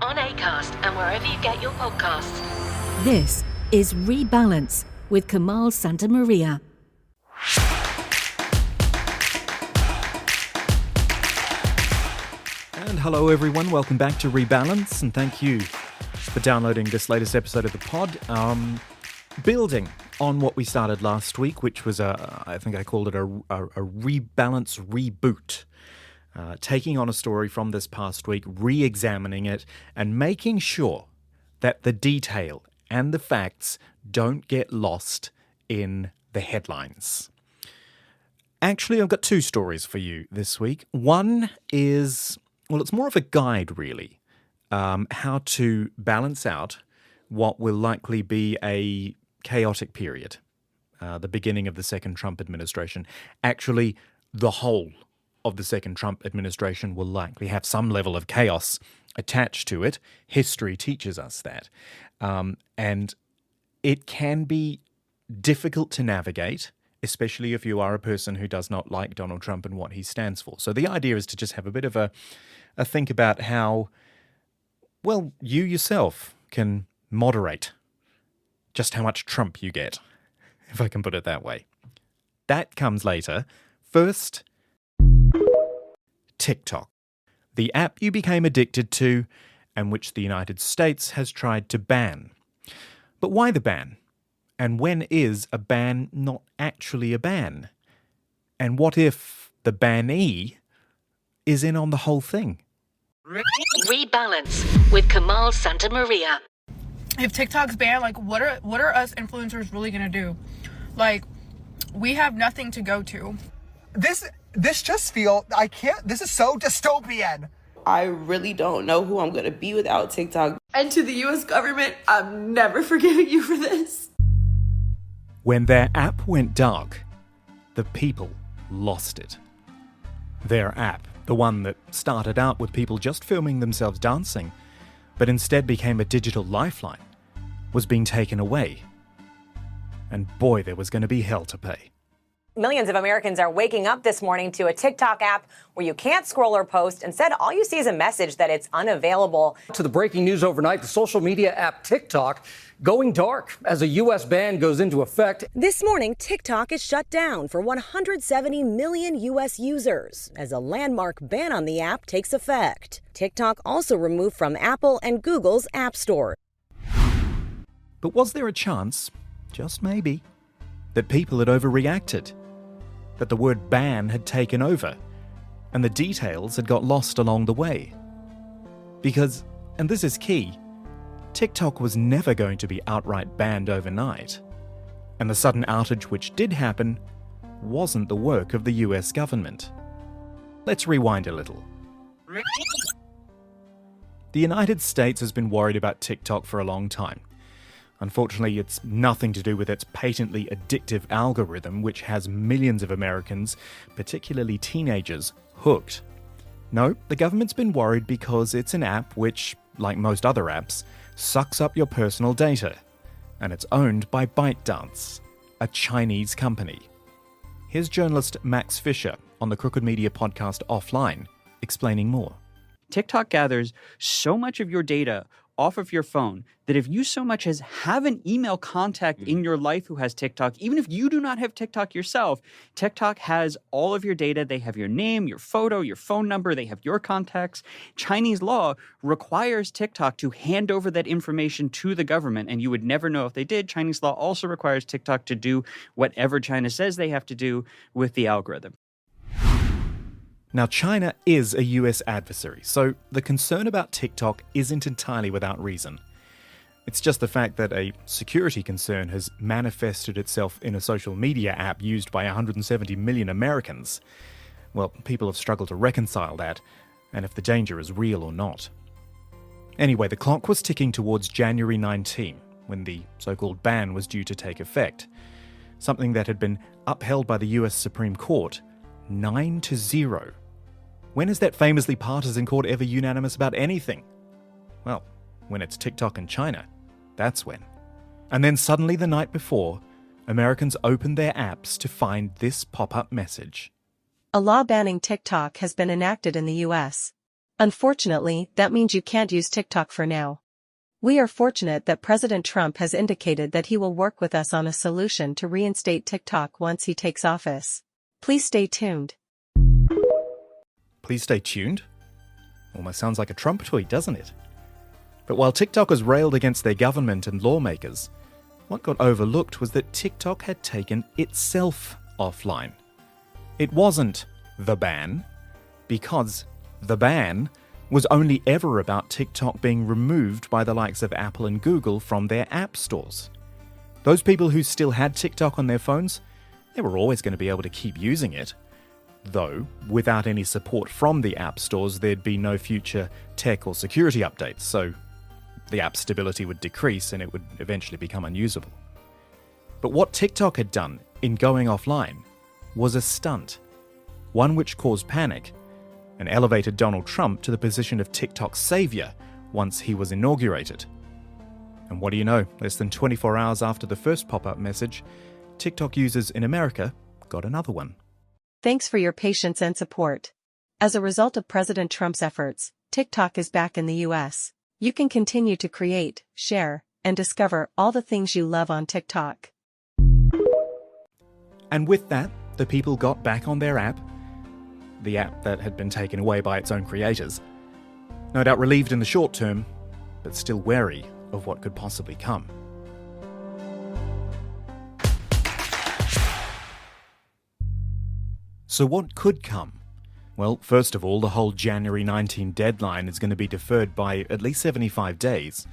on Acast and wherever you get your podcasts. This is Rebalance with Kamal Santamaria. And hello everyone, welcome back to Rebalance, and thank you for downloading this latest episode of the pod. Building on what we started last week, which was I think I called it a rebalance reboot. Taking on a story from this past week, re-examining it, and making sure that the detail and the facts don't get lost in the headlines. Actually, I've got two stories for you this week. One is, well, it's more of a guide, really, how to balance out what will likely be a chaotic period, the beginning of the second Trump administration. Actually, the whole of the second Trump administration will likely have some level of chaos attached to it. History teaches us that. And it can be difficult to navigate, especially if you are a person who does not like Donald Trump and what he stands for. So the idea is to just have a bit of a think about how, well, you yourself can moderate just how much Trump you get, if I can put it that way. That comes later. First, TikTok, the app you became addicted to and which the United States has tried to ban. But why the ban? And when is a ban not actually a ban? And what if the bannee is in on the whole thing? Rebalance with Kamal Santamaria. If TikTok's banned, like, what are us influencers really gonna do? Like, we have nothing to go to. This just this is so dystopian. I really don't know who I'm gonna be without TikTok. And to the US government, I'm never forgiving you for this. When their app went dark, the people lost it. Their app, the one that started out with people just filming themselves dancing, but instead became a digital lifeline, was being taken away. And boy, there was going to be hell to pay. Millions of Americans are waking up this morning to a TikTok app where you can't scroll or post. Instead, all you see is a message that it's unavailable. To the breaking news overnight, the social media app TikTok going dark as a U.S. ban goes into effect. This morning, TikTok is shut down for 170 million U.S. users as a landmark ban on the app takes effect. TikTok also removed from Apple and Google's App Store. But was there a chance, just maybe, that people had overreacted? That the word ban had taken over, and the details had got lost along the way? Because, and this is key, TikTok was never going to be outright banned overnight. And the sudden outage which did happen wasn't the work of the US government. Let's rewind a little. The United States has been worried about TikTok for a long time. Unfortunately, it's nothing to do with its patently addictive algorithm, which has millions of Americans, particularly teenagers, hooked. No, the government's been worried because it's an app which, like most other apps, sucks up your personal data. And it's owned by ByteDance, a Chinese company. Here's journalist Max Fisher on the Crooked Media podcast Offline, explaining more. TikTok gathers so much of your data off of your phone that if you so much as have an email contact in your life who has TikTok, even if you do not have TikTok yourself, TikTok has all of your data. They have your name, your photo, your phone number. They have your contacts. Chinese law requires TikTok to hand over that information to the government, and you would never know if they did. Chinese law also requires TikTok to do whatever China says they have to do with the algorithm. Now, China is a US adversary, so the concern about TikTok isn't entirely without reason. It's just the fact that a security concern has manifested itself in a social media app used by 170 million Americans. Well, people have struggled to reconcile that, and if the danger is real or not. Anyway, the clock was ticking towards January 19, when the so-called ban was due to take effect. Something that had been upheld by the US Supreme Court 9-0. When is that famously partisan court ever unanimous about anything? Well, when it's TikTok and China, that's when. And then suddenly the night before, Americans opened their apps to find this pop-up message. A law banning TikTok has been enacted in the U.S. Unfortunately, that means you can't use TikTok for now. We are fortunate that President Trump has indicated that he will work with us on a solution to reinstate TikTok once he takes office. Please stay tuned. Please stay tuned? Almost sounds like a Trump tweet, doesn't it? But while TikTokers railed against their government and lawmakers, what got overlooked was that TikTok had taken itself offline. It wasn't the ban, because the ban was only ever about TikTok being removed by the likes of Apple and Google from their app stores. Those people who still had TikTok on their phones, they were always going to be able to keep using it. Though, without any support from the app stores, there'd be no future tech or security updates, so the app stability would decrease and it would eventually become unusable. But what TikTok had done in going offline was a stunt, one which caused panic and elevated Donald Trump to the position of TikTok's savior once he was inaugurated. And what do you know, less than 24 hours after the first pop-up message, TikTok users in America got another one. Thanks for your patience and support. As a result of President Trump's efforts, TikTok is back in the US. You can continue to create, share, and discover all the things you love on TikTok. And with that, the people got back on their app, the app that had been taken away by its own creators. No doubt relieved in the short term, but still wary of what could possibly come. So what could come? Well, first of all, the whole January 19 deadline is going to be deferred by at least 75 days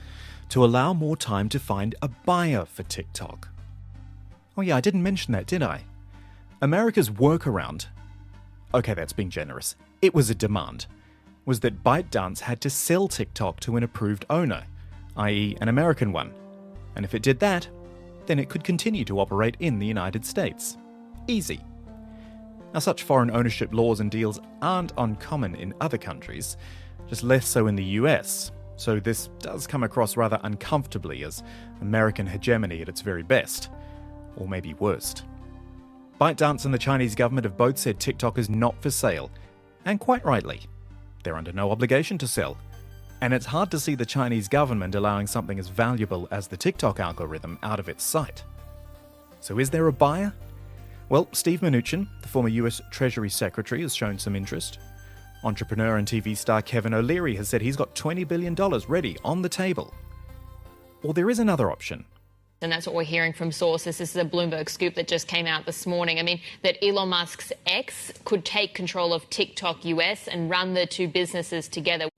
to allow more time to find a buyer for TikTok. Oh yeah, I didn't mention that, did I? America's workaround, okay, that's being generous, it was a demand, was that ByteDance had to sell TikTok to an approved owner, i.e. an American one. And if it did that, then it could continue to operate in the United States. Easy. Now, such foreign ownership laws and deals aren't uncommon in other countries, just less so in the US, so this does come across rather uncomfortably as American hegemony at its very best, or maybe worst. ByteDance and the Chinese government have both said TikTok is not for sale, and quite rightly. They're under no obligation to sell, and it's hard to see the Chinese government allowing something as valuable as the TikTok algorithm out of its sight. So is there a buyer? Well, Steve Mnuchin, the former US Treasury Secretary, has shown some interest. Entrepreneur and TV star Kevin O'Leary has said he's got $20 billion ready on the table. Or there is another option. And that's what we're hearing from sources. This is a Bloomberg scoop that just came out this morning. I mean, that Elon Musk's X could take control of TikTok US and run the two businesses together.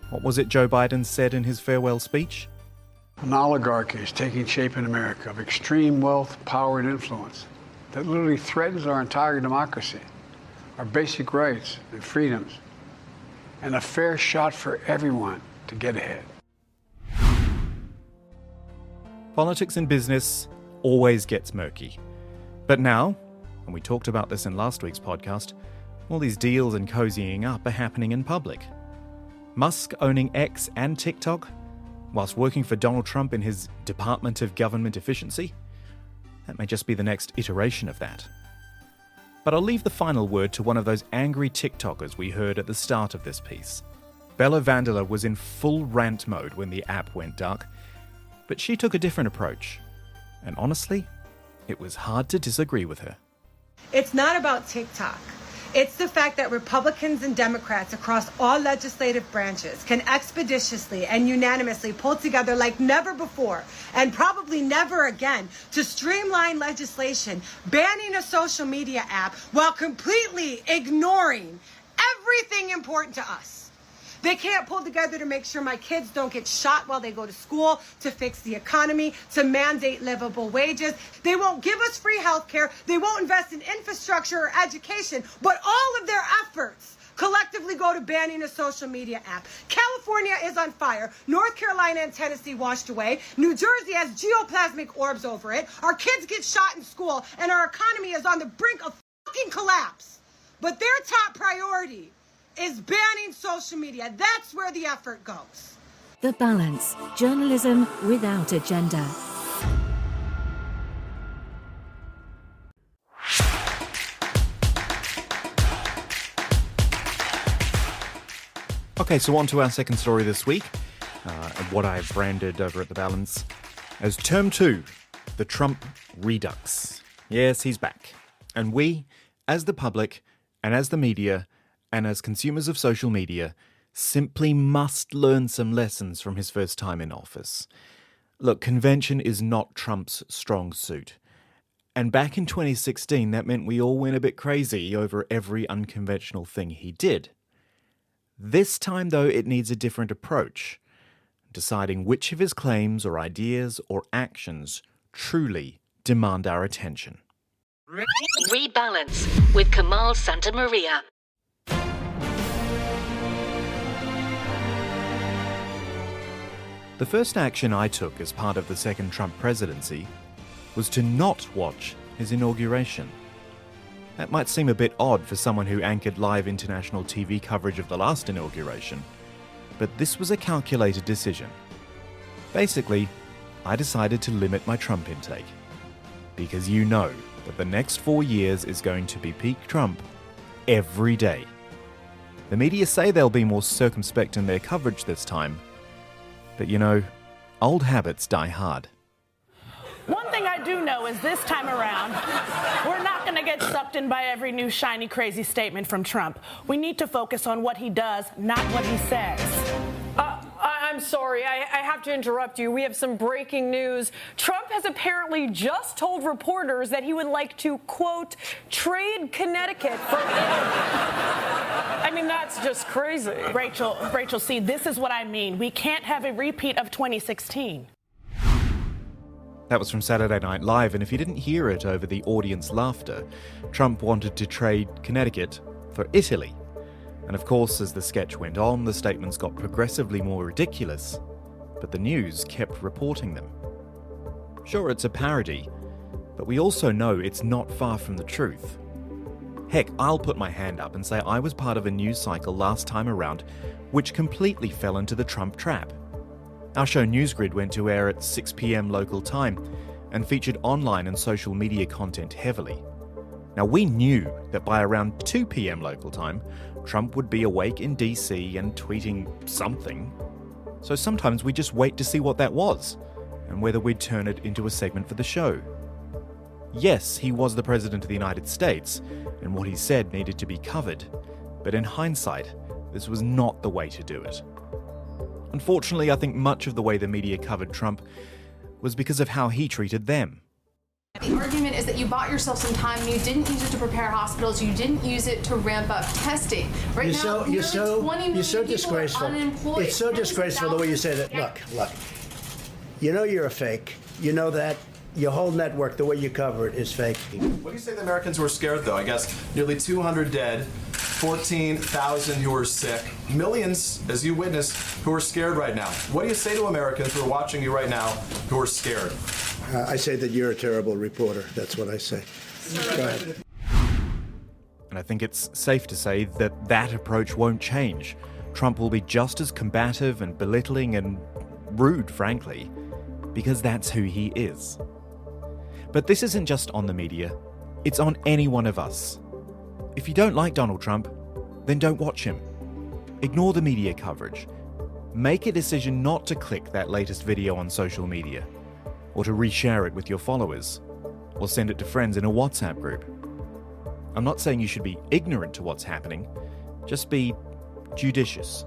What was it Joe Biden said in his farewell speech? An oligarchy is taking shape in America of extreme wealth, power, and influence that literally threatens our entire democracy, our basic rights and freedoms, and a fair shot for everyone to get ahead. Politics and business always gets murky. But now, and we talked about this in last week's podcast, all these deals and cozying up are happening in public. Musk owning X and TikTok, whilst working for Donald Trump in his Department of Government Efficiency? That may just be the next iteration of that. But I'll leave the final word to one of those angry TikTokers we heard at the start of this piece. Bella Vandala was in full rant mode when the app went dark, but she took a different approach. And honestly, it was hard to disagree with her. It's not about TikTok. It's the fact that Republicans and Democrats across all legislative branches can expeditiously and unanimously pull together like never before, and probably never again, to streamline legislation banning a social media app while completely ignoring everything important to us. They can't pull together to make sure my kids don't get shot while they go to school, to fix the economy, to mandate livable wages. They won't give us free health care. They won't invest in infrastructure or education. But all of their efforts collectively go to banning a social media app. California is on fire. North Carolina and Tennessee washed away. New Jersey has geoplasmic orbs over it. Our kids get shot in school, and our economy is on the brink of fucking collapse. But their top priority is banning social media. That's where the effort goes. The Balance. Journalism without agenda. Okay, so on to our second story this week, what I've branded over at The Balance as Term 2, the Trump Redux. Yes, he's back. And we, as the public, and as the media, and as consumers of social media, simply must learn some lessons from his first time in office. Look, convention is not Trump's strong suit. And back in 2016, that meant we all went a bit crazy over every unconventional thing he did. This time, though, it needs a different approach, deciding which of his claims or ideas or actions truly demand our attention. Rebalance with Kamal Santamaria. The first action I took as part of the second Trump presidency was to not watch his inauguration. That might seem a bit odd for someone who anchored live international TV coverage of the last inauguration, but this was a calculated decision. Basically, I decided to limit my Trump intake. Because you know that the next 4 years is going to be peak Trump every day. The media say they'll be more circumspect in their coverage this time, but you know, old habits die hard. One thing I do know is this time around, we're not going to get sucked in by every new shiny, crazy statement from Trump. We need to focus on what he does, not what he says. I'm sorry, I have to interrupt you. We have some breaking news. Trump has apparently just told reporters that he would like to, quote, trade Connecticut for Italy. I mean, that's just crazy. Rachel, see, this is what I mean. We can't have a repeat of 2016. That was from Saturday Night Live, and if you didn't hear it over the audience laughter, Trump wanted to trade Connecticut for Italy. And of course, as the sketch went on, the statements got progressively more ridiculous, but the news kept reporting them. Sure, it's a parody, but we also know it's not far from the truth. Heck, I'll put my hand up and say I was part of a news cycle last time around which completely fell into the Trump trap. Our show Newsgrid went to air at 6 p.m. local time and featured online and social media content heavily. Now, we knew that by around 2 p.m. local time, Trump would be awake in DC and tweeting something. So sometimes we just wait to see what that was and whether we'd turn it into a segment for the show. Yes, he was the President of the United States, and what he said needed to be covered. But in hindsight, this was not the way to do it. Unfortunately, I think much of the way the media covered Trump was because of how he treated them. The argument is that you bought yourself some time and you didn't use it to prepare hospitals, you didn't use it to ramp up testing. Right now, you're so disgraceful. Unemployed. It's so disgraceful the way you say that. Look. You know you're a fake. You know that. Your whole network, the way you cover it, is fake. What do you say the Americans were scared, though? I guess nearly 200 dead, 14,000 who are sick, millions, as you witnessed, who are scared right now. What do you say to Americans who are watching you right now who are scared? I say that you're a terrible reporter. That's what I say. Go ahead. And I think it's safe to say that that approach won't change. Trump will be just as combative and belittling and rude, frankly, because that's who he is. But this isn't just on the media, it's on any one of us. If you don't like Donald Trump, then don't watch him. Ignore the media coverage. Make a decision not to click that latest video on social media, or to reshare it with your followers, or send it to friends in a WhatsApp group. I'm not saying you should be ignorant to what's happening, just be judicious.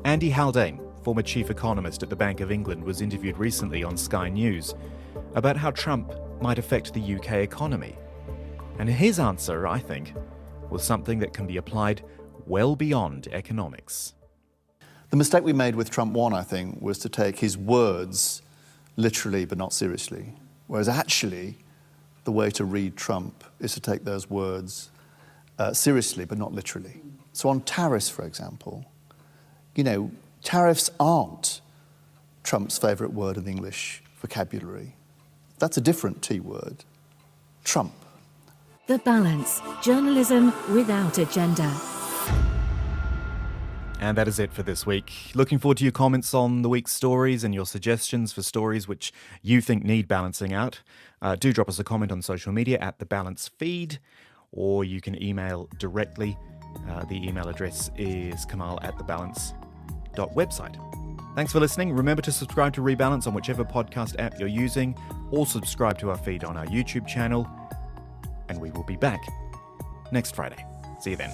Andy Haldane, former chief economist at the Bank of England, was interviewed recently on Sky News about how Trump might affect the UK economy. And his answer, I think, was something that can be applied well beyond economics. The mistake we made with Trump 1, I think, was to take his words literally but not seriously. Whereas actually, the way to read Trump is to take those words seriously but not literally. So on tariffs, for example, tariffs aren't Trump's favourite word in the English vocabulary. That's a different T word. Trump. The Balance. Journalism without agenda. And that is it for this week. Looking forward to your comments on the week's stories and your suggestions for stories which you think need balancing out. Do drop us a comment on social media at The Balance Feed, or you can email directly The email address is kamal@thebalance.website. Thanks for listening. Remember to subscribe to Rebalance on whichever podcast app you're using, or subscribe to our feed on our YouTube channel. And we will be back next Friday. See you then.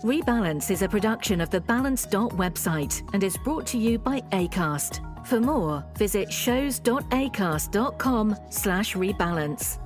Rebalance is a production of the Balance.website and is brought to you by Acast. For more, visit shows.acast.com/rebalance.